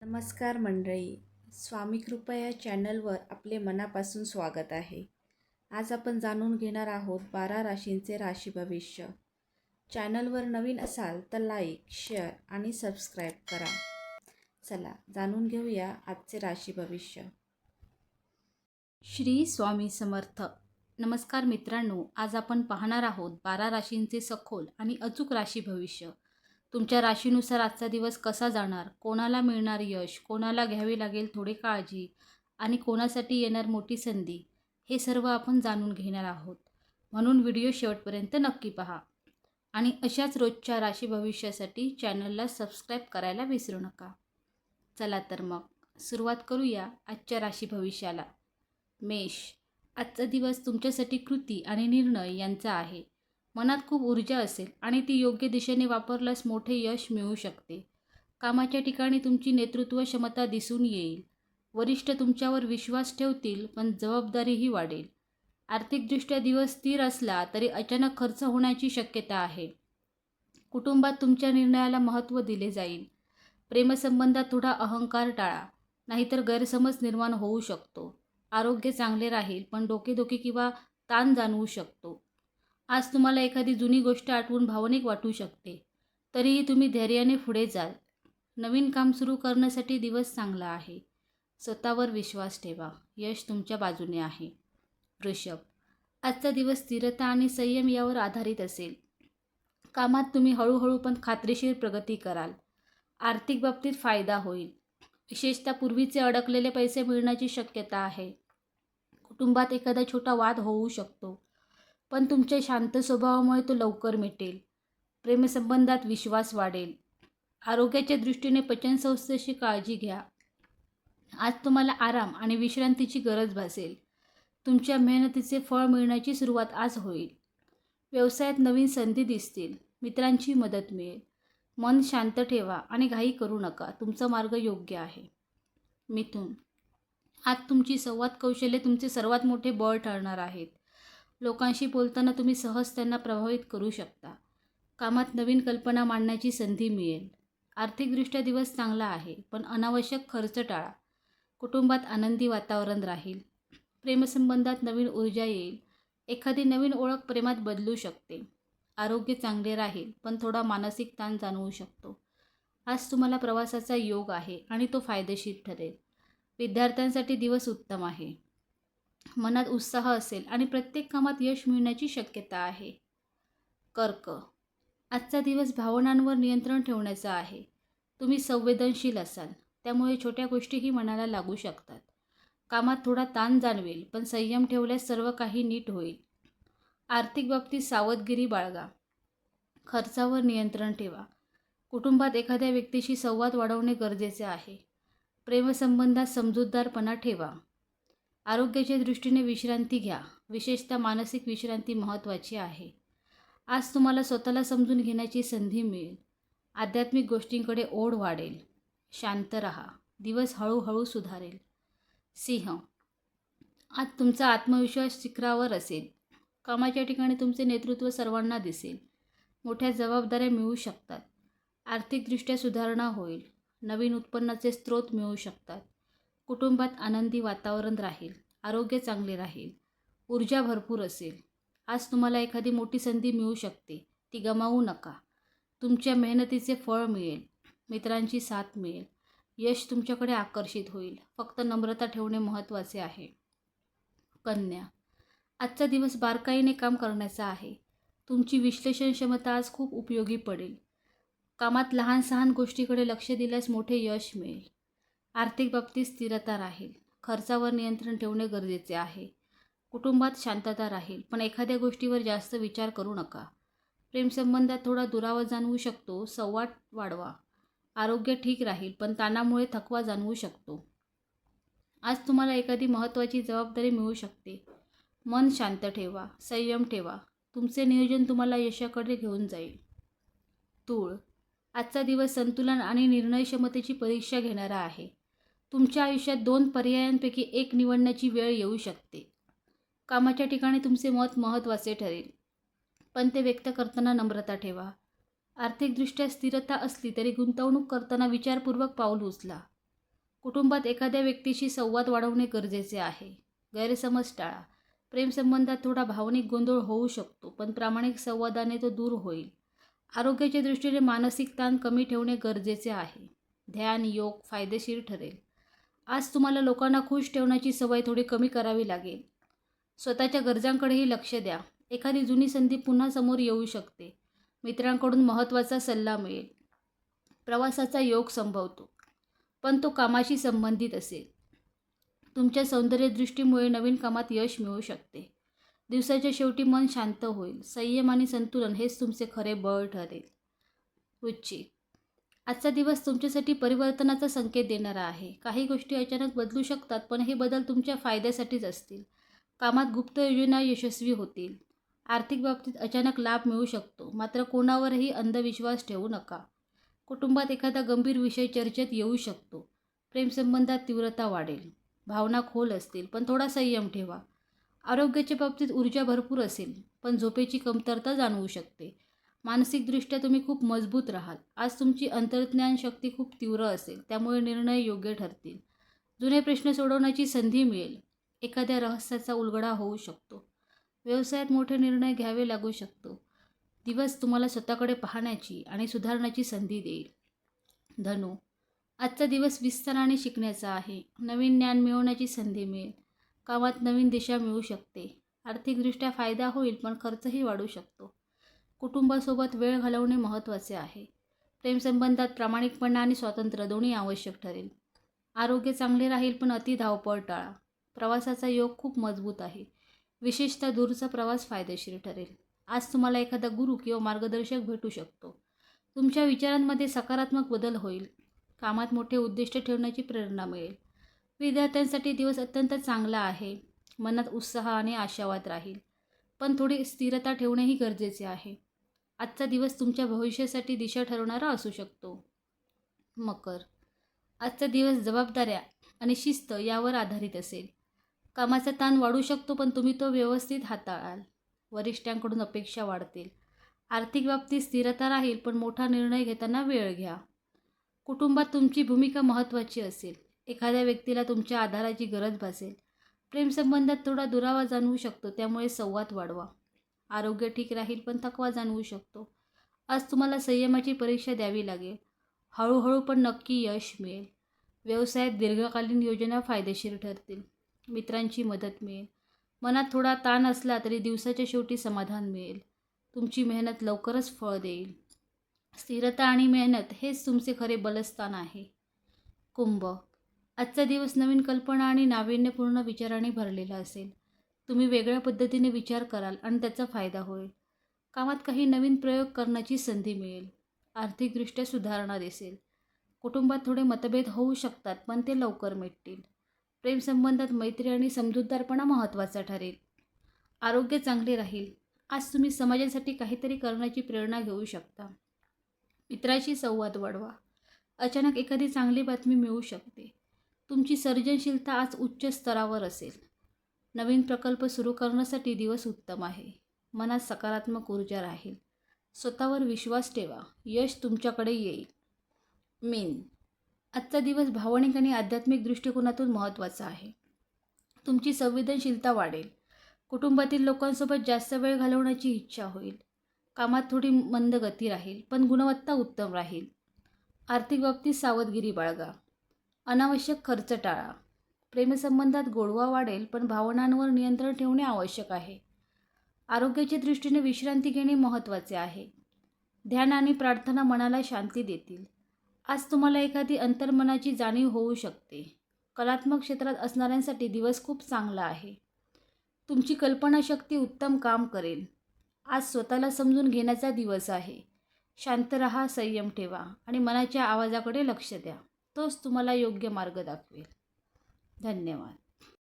नमस्कार मंडळी, स्वामी कृपा या चॅनलवर आपले मनापासून स्वागत आहे. आज आपण जाणून घेणार आहोत 12 राशींचे राशी भविष्य. चॅनलवर नवीन असाल तर लाईक, शेअर आणि सबस्क्राईब करा. चला जाणून घेऊया आजचे राशी भविष्य. श्री स्वामी समर्थ. नमस्कार मित्रांनो, आज आपण पाहणार आहोत 12 राशींचे सखोल आणि अचूक राशी भविष्य. तुमच्या राशीनुसार आजचा दिवस कसा जाणार, कोणाला मिळणार यश, कोणाला घ्यावी लागेल थोडी काळजी आणि कोणासाठी येणार मोठी संधी, हे सर्व आपण जाणून घेणार आहोत. म्हणून व्हिडिओ शेवटपर्यंत नक्की पहा आणि अशाच रोजच्या राशी भविष्यासाठी चॅनलला सबस्क्राईब करायला विसरू नका. चला तर मग सुरुवात करूया आजच्या राशी भविष्याला. मेष. आजचा दिवस तुमच्यासाठी कृती आणि निर्णय यांचा आहे. मनात खूप ऊर्जा असेल आणि ती योग्य दिशेने वापरल्यास मोठे यश मिळू शकते. कामाच्या ठिकाणी तुमची नेतृत्व क्षमता दिसून येईल. वरिष्ठ तुमच्यावर विश्वास ठेवतील, पण जबाबदारीही वाढेल. आर्थिकदृष्ट्या दिवस स्थिर असला तरी अचानक खर्च होण्याची शक्यता आहे. कुटुंबात तुमच्या निर्णयाला महत्त्व दिले जाईल. प्रेमसंबंधात थोडा अहंकार टाळा, नाहीतर गैरसमज निर्माण होऊ शकतो. आरोग्य चांगले राहील, पण डोकेदुखी किंवा ताण जाणवू शकतो. आज तुम्हाला एखादी जुनी गोष्ट आठवून भावनिक वाटू शकते, तरीही तुम्ही धैर्याने पुढे जाल. नवीन काम सुरू करण्यासाठी दिवस चांगला आहे. स्वतःवर विश्वास ठेवा, यश तुमच्या बाजूने आहे. वृषभ. आजचा दिवस स्थिरता आणि संयम यावर आधारित असेल. कामात तुम्ही हळूहळू पण खात्रीशीर प्रगती कराल. आर्थिक बाबतीत फायदा होईल. विशेषतः पूर्वीचे अडकलेले पैसे मिळण्याची शक्यता आहे. कुटुंबात एखादा छोटा वाद होऊ शकतो, पण तुमच्या शांत स्वभावामुळे तो लवकर मिटेल. प्रेमसंबंधात विश्वास वाढेल. आरोग्याच्या दृष्टीने पचनसंस्थेची काळजी घ्या. आज तुम्हाला आराम आणि विश्रांतीची गरज भासेल. तुमच्या मेहनतीचे फळ मिळण्याची सुरुवात आज होईल. व्यवसायात नवीन संधी दिसतील. मित्रांची मदत मिळेल. मन शांत ठेवा आणि घाई करू नका. तुमचा मार्ग योग्य आहे. मिथुन. आज तुमची संवाद कौशल्ये तुमचे सर्वात मोठे बळ ठरणार आहेत. लोकांशी बोलताना तुम्ही सहज त्यांना प्रभावित करू शकता. कामात नवीन कल्पना मांडण्याची संधी मिळेल. आर्थिकदृष्ट्या दिवस चांगला आहे, पण अनावश्यक खर्च टाळा. कुटुंबात आनंदी वातावरण राहील. प्रेमसंबंधात नवीन ऊर्जा येईल. एखादी नवीन ओळख प्रेमात बदलू शकते. आरोग्य चांगले राहील, पण थोडा मानसिक ताण जाणवू शकतो. आज तुम्हाला प्रवासाचा योग आहे आणि तो फायदेशीर ठरेल. विद्यार्थ्यांसाठी दिवस उत्तम आहे. मनात उत्साह असेल आणि प्रत्येक कामात यश मिळण्याची शक्यता आहे. कर्क. आजचा दिवस भावनांवर नियंत्रण ठेवण्याचा आहे. तुम्ही संवेदनशील असाल, त्यामुळे छोट्या गोष्टीही मनाला लागू शकतात. कामात थोडा ताण जाणवेल, पण संयम ठेवल्यास सर्व काही नीट होईल. आर्थिक बाबतीत सावधगिरी बाळगा. खर्चावर नियंत्रण ठेवा. कुटुंबात एखाद्या व्यक्तीशी संवाद वाढवणे गरजेचे आहे. प्रेमसंबंधात समजूतदारपणा ठेवा. आरोग्याच्या दृष्टीने विश्रांती घ्या. विशेषतः मानसिक विश्रांती महत्त्वाची आहे. आज तुम्हाला स्वतःला समजून घेण्याची संधी मिळेल. आध्यात्मिक गोष्टींकडे ओढ वाढेल. शांत रहा. दिवस हळूहळू सुधारेल. सिंह. आज तुमचा आत्मविश्वास शिखरावर असेल. कामाच्या ठिकाणी तुमचे नेतृत्व सर्वांना दिसेल. मोठ्या जबाबदाऱ्या मिळू शकतात. आर्थिकदृष्ट्या सुधारणा होईल. नवीन उत्पन्नाचे स्रोत मिळू शकतात. कुटुंबात आनंदी वातावरण राहील. आरोग्य चांगले राहील. ऊर्जा भरपूर असेल. आज तुम्हाला एखादी मोठी संधी मिळू शकते, ती गमावू नका. तुमच्या मेहनतीचे फळ मिळेल. मित्रांची साथ मिळेल. यश तुमच्याकडे आकर्षित होईल. फक्त नम्रता ठेवणे महत्त्वाचे आहे. कन्या. आजचा दिवस बारकाईने काम करण्याचा आहे. तुमची विश्लेषण क्षमता आज खूप उपयोगी पडेल. कामात लहान सहान गोष्टीकडे लक्ष दिल्यास मोठे यश मिळेल. आर्थिक बाबतीत स्थिरता राहील. खर्चावर नियंत्रण ठेवणे गरजेचे आहे. कुटुंबात शांतता राहील, पण एखाद्या गोष्टीवर जास्त विचार करू नका. प्रेमसंबंधात थोडा दुरावा जाणवू शकतो. संवाद वाढवा. आरोग्य ठीक राहील, पण ताणामुळे थकवा जाणवू शकतो. आज तुम्हाला एखादी महत्त्वाची जबाबदारी मिळू शकते. मन शांत ठेवा. संयम ठेवा. तुमचे नियोजन तुम्हाला यशाकडे घेऊन जाईल. तूळ. आजचा दिवस संतुलन आणि निर्णय क्षमतेची परीक्षा घेणारा आहे. तुमच्या आयुष्यात 2 पर्यायांपैकी एक निवडण्याची वेळ येऊ शकते. कामाच्या ठिकाणी तुमचे मत महत्त्वाचे ठरेल, पण ते व्यक्त करताना नम्रता ठेवा. आर्थिकदृष्ट्या स्थिरता असली तरी गुंतवणूक करताना विचारपूर्वक पाऊल उचला. कुटुंबात एखाद्या व्यक्तीशी संवाद वाढवणे गरजेचे आहे. गैरसमज टाळा. प्रेमसंबंधात थोडा भावनिक गोंधळ होऊ शकतो, पण प्रामाणिक संवादाने तो दूर होईल. आरोग्याच्या दृष्टीने मानसिक ताण कमी ठेवणे गरजेचे आहे. ध्यान, योग फायदेशीर ठरेल. आज तुम्हाला लोकांना खुश ठेवण्याची सवय थोडी कमी करावी लागेल. स्वतःच्या गरजांकडेही लक्ष द्या. एखादी जुनी संधी पुन्हा समोर येऊ शकते. मित्रांकडून महत्त्वाचा सल्ला मिळेल. प्रवासाचा योग संभवतो, पण तो कामाशी संबंधित असेल. तुमच्या सौंदर्यदृष्टीमुळे नवीन कामात यश मिळू शकते. दिवसाच्या शेवटी मन शांत होईल. संयम आणि संतुलन हेच तुमचे खरे बळ ठरेल. वृश्चिक, आजचा दिवस तुमच्यासाठी परिवर्तनाचा संकेत देणारा आहे. काही गोष्टी अचानक बदलू शकतात, पण हे बदल तुमच्या फायद्यासाठीच असतील. कामात गुप्त योजना यशस्वी होतील. आर्थिक बाबतीत अचानक लाभ मिळू शकतो, मात्र कोणावरही अंधविश्वास ठेवू नका. कुटुंबात एखादा गंभीर विषय चर्चेत येऊ शकतो. प्रेमसंबंधात तीव्रता वाढेल. भावना खोल असतील, पण थोडा संयम ठेवा. आरोग्याच्या बाबतीत ऊर्जा भरपूर असेल, पण झोपेची कमतरता जाणवू शकते. मानसिकदृष्ट्या तुम्ही खूप मजबूत राहाल. आज तुमची अंतर्ज्ञान शक्ती खूप तीव्र असेल, त्यामुळे निर्णय योग्य ठरतील. जुने प्रश्न सोडवण्याची संधी मिळेल. एखाद्या रहस्याचा उलगडा होऊ शकतो. व्यवसायात मोठे निर्णय घ्यावे लागू शकतो. दिवस तुम्हाला स्वतःकडे पाहण्याची आणि सुधारण्याची संधी देईल. धनु, आजचा दिवस विस्ताराने शिकण्याचा आहे. नवीन ज्ञान मिळवण्याची संधी मिळेल. कामात नवीन दिशा मिळू शकते. आर्थिकदृष्ट्या फायदा होईल, पण खर्चही वाढू शकतो. कुटुंबासोबत वेळ घालवणे महत्त्वाचे आहे. प्रेमसंबंधात प्रामाणिकपणा आणि स्वातंत्र्य दोन्ही आवश्यक ठरेल. आरोग्य चांगले राहील, पण अति धावपळ टाळा. प्रवासाचा योग खूप मजबूत आहे. विशेषतः दूरचा प्रवास फायदेशीर ठरेल. आज तुम्हाला एखादा गुरु किंवा मार्गदर्शक भेटू शकतो. तुमच्या विचारांमध्ये सकारात्मक बदल होईल. कामात मोठे उद्दिष्ट ठेवण्याची प्रेरणा मिळेल. विद्यार्थ्यांसाठी दिवस अत्यंत चांगला आहे. मनात उत्साह आणि आशावाद राहील, पण थोडी स्थिरता ठेवणेही गरजेचे आहे. आजचा दिवस तुमच्या भविष्यासाठी दिशा ठरवणारा असू शकतो. मकर, आजचा दिवस जबाबदाऱ्या आणि शिस्त यावर आधारित असेल. कामाचा ताण वाढू शकतो, पण तुम्ही तो व्यवस्थित हाताळाल. वरिष्ठांकडून अपेक्षा वाढतील. आर्थिक बाबतीत स्थिरता राहील, पण मोठा निर्णय घेताना वेळ घ्या. कुटुंबात तुमची भूमिका महत्त्वाची असेल. एखाद्या व्यक्तीला तुमच्या आधाराची गरज भासेल. प्रेमसंबंधात थोडा दुरावा जाणवू शकतो, त्यामुळे संवाद वाढवा. आरोग्य ठीक राहील, पण थकवा जाणवू शकतो. आज तुम्हाला संयमाची परीक्षा द्यावी लागेल. हळूहळू पण नक्की यश मिळेल. व्यवसायात दीर्घकालीन योजना फायदेशीर ठरतील. मित्रांची मदत मिळेल. मनात थोडा ताण असला तरी दिवसाच्या शेवटी समाधान मिळेल. तुमची मेहनत लवकरच फळ देईल. स्थिरता आणि मेहनत हेच तुमचे खरे बलस्थान आहे. कुंभ, आजचा दिवस नवीन कल्पना आणि नाविन्यपूर्ण विचारांनी भरलेला असेल. तुम्ही वेगळ्या पद्धतीने विचार कराल आणि त्याचा फायदा होईल. कामात काही नवीन प्रयोग करण्याची संधी मिळेल. आर्थिकदृष्ट्या सुधारणा दिसेल. कुटुंबात थोडे मतभेद होऊ शकतात, पण ते लवकर मिटतील. प्रेमसंबंधात मैत्री आणि समजूतदारपणा महत्त्वाचा ठरेल. आरोग्य चांगले राहील. आज तुम्ही समाजासाठी काहीतरी करण्याची प्रेरणा घेऊ शकता. मित्राशी संवाद वाढवा. अचानक एखादी चांगली बातमी मिळू शकते. तुमची सर्जनशीलता आज उच्च स्तरावर असेल. नवीन प्रकल्प सुरू करण्यासाठी दिवस उत्तम आहे. मनात सकारात्मक ऊर्जा राहील. स्वतःवर विश्वास ठेवा. यश तुमच्याकडे येईल. मीन, आजचा दिवस भावनिक आणि आध्यात्मिक दृष्टिकोनातून महत्त्वाचा आहे. तुमची संवेदनशीलता वाढेल. कुटुंबातील लोकांसोबत जास्त वेळ घालवण्याची इच्छा होईल. कामात थोडी मंद गती राहील, पण गुणवत्ता उत्तम राहील. आर्थिक बाबतीत सावधगिरी बाळगा. अनावश्यक खर्च टाळा. प्रेमसंबंधात गोडवा वाढेल, पण भावनांवर नियंत्रण ठेवणे आवश्यक आहे. आरोग्याच्या दृष्टीने विश्रांती घेणे महत्त्वाचे आहे. ध्यान आणि प्रार्थना मनाला शांती देतील. आज तुम्हाला एखादी अंतर्मनाची जाणीव होऊ शकते. कलात्मक क्षेत्रात असणाऱ्यांसाठी दिवस खूप चांगला आहे. तुमची कल्पनाशक्ती उत्तम काम करेल. आज स्वतःला समजून घेण्याचा दिवस आहे. शांत रहा, संयम ठेवा आणि मनाच्या आवाजाकडे लक्ष द्या. तोच तुम्हाला योग्य मार्ग दाखवेल. धन्यवाद.